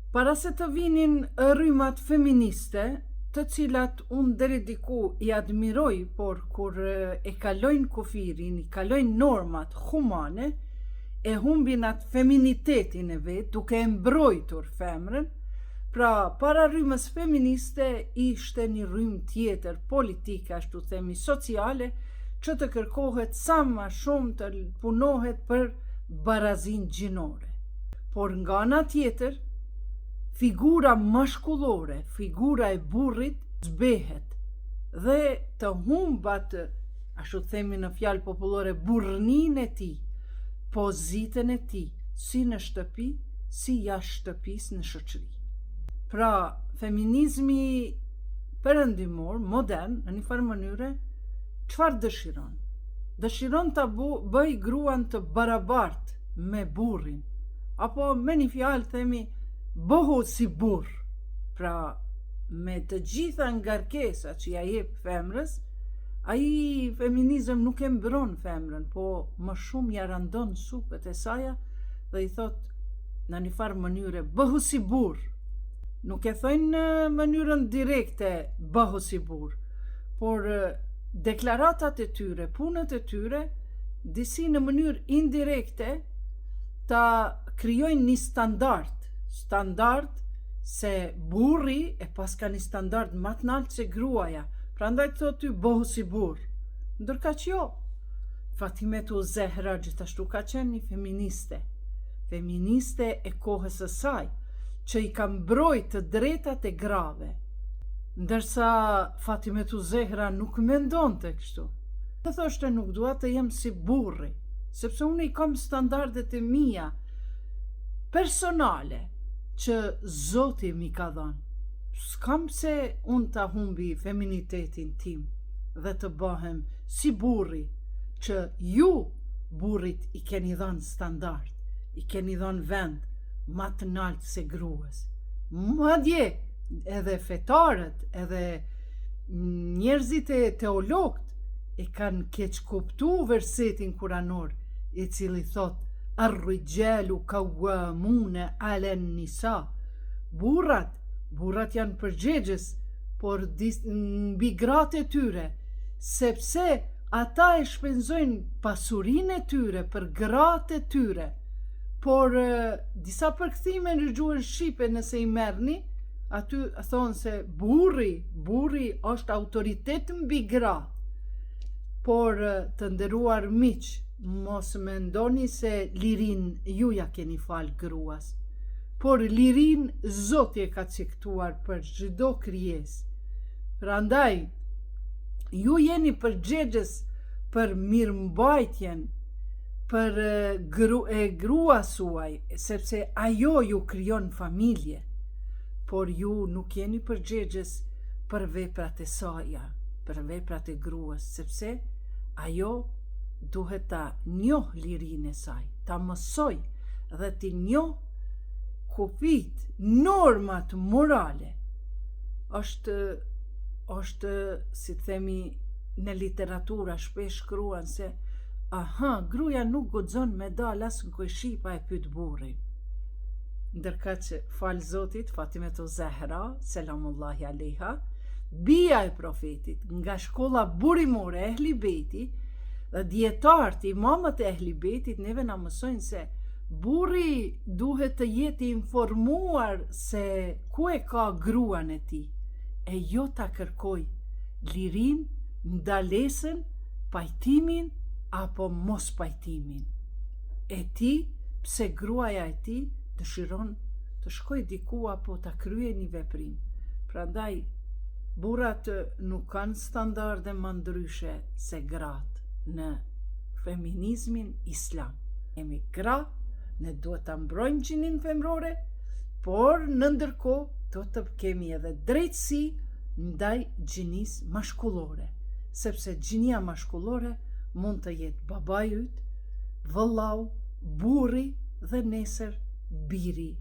Para se të vinin rrymat feministe, të cilat unë deri diku i admiroj, por kur e kalojnë kufirin, i kalojnë normat humane, e humbin atë feminitetin e vetë, duke e mbrojtur femrën. Pra, para rrymës feministe ishte një rrymë tjetër politike, ashtu themi sociale, që të kërkohet sa më shumë të punohet për barazin gjinore. Por nga ana tjetër, figura mashkullore, figura e burrit zbehet dhe të humbat, ashtu themi në fjalë popullore, burrnin e tij, pozitën e tij, si në shtëpi, si jashtë shtëpisë në shoqëri. Pra, feminizmi perëndimor, modern, në një farë mënyre, çfarë dëshiron? Dëshiron ta bëj gruan të barabartë me burrin, apo me një fjalë themi bëhu si burr. Pra, me të gjitha ngarkesat që ja jep femrës, ai feminizëm nuk e mbron femrën, po më shumë ja randon supet e saja dhe i thot në një farë mënyre bëhu si burr. Nuk e thojnë në mënyrën direkte bëhu si burr, por deklaratat e tyre, punët e tyre, disi në mënyrë indirekte ta krijojnë një standard se burri e pas ka një standard më të lartë se gruaja. Prandaj thot ty bëhu si burr. Ndërka që jo. Fatimetu Zehra gjithashtu ka qenë një feministe e kohës së saj, që i ka mbrojtë të drejtat e grave. Ndërsa Fatimetu Zehra nuk mendonte kështu. Të thoshte nuk dua të jem si burri, sepse unë i kam standardet e mia personale që Zoti mi ka dhënë. S'kam se unë ta humbi feminitetin tim dhe të bëhem si burri, që ju burrit i keni dhënë standard, i keni dhënë vend më të lartë se gruas. Madje edhe fetarët, edhe njerëzit e teologët e kanë keq kuptuar versetin kuranor, i cili thot Ar-rijalu qawwamuna 'ala an-nisa. Burrat janë përgjegjës, por mbi gratë e tyre, sepse ata e shpenzojnë pasurinë e tyre për gratë e tyre. Por disa përkthime në gjuhën shqipe nëse i merrni, aty thonë se burri është autoritet mbi gratë. Por të nderuar miq, mos mendoni se lirin ju ja keni fal gruas, por lirin Zoti e ka caktuar për çdo krijesë. Prandaj, ju jeni përgjegjës për mirëmbajtjen për gruas suaj, sepse ajo ju krijon familje, por ju nuk jeni përgjegjës për veprat e saj, për veprat e gruas, sepse ajo duhet ta njoh lirinë e saj, ta mësoj dhe ti njoh kufit, normat morale. Është si themi në literatura shpesh shkruan se gruaja nuk guxon me dal as në kojshipa e pyet burrin. Ndërka që fal Zotit, Fatimetu Zehra, selamullahi aleha, bija e profetit, nga shkolla burimore e Ehli Bejti, dhe dietarët, imamët e Ehli Bejtit neve na mësojnë se burri duhet të jetë informuar se ku e ka gruan e tij, e jo ta kërkoj lirin, ndalesën, pajtimin apo mos pajtimin e tij, pse gruaja e tij dëshiron të shkoj diku apo ta kryej një veprim. Prandaj burrat nuk kanë standarde më ndryshe se gratë në feminizmin islam. Jemi gra, ne duhet ta mbrojmë gjinin femrore, por në ndërkohë do të kemi edhe drejtësi ndaj gjinisë mashkullore, sepse gjinia mashkullore mund të jetë babai yt, vëllau, burri dhe nesër biri